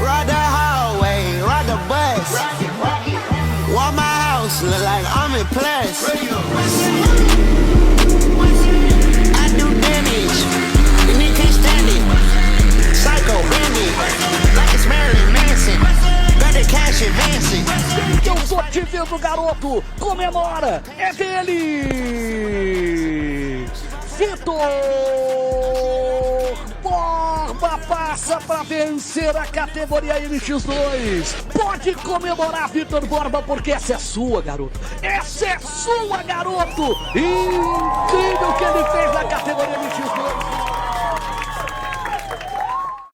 Ride the hallway, ride the bus. Walk my house, look like I'm in plus. I do damage, and they can't stand it. Psycho bandit, like it's Marilyn Manson. Got the cash advancing. Eu tô te vendo, garoto. Comemora, é dele. Vitor Borba passa para vencer a categoria MX2. Pode comemorar, Vitor Borba, porque essa é sua, garoto. Essa é sua, garoto. Incrível o que ele fez na categoria MX2.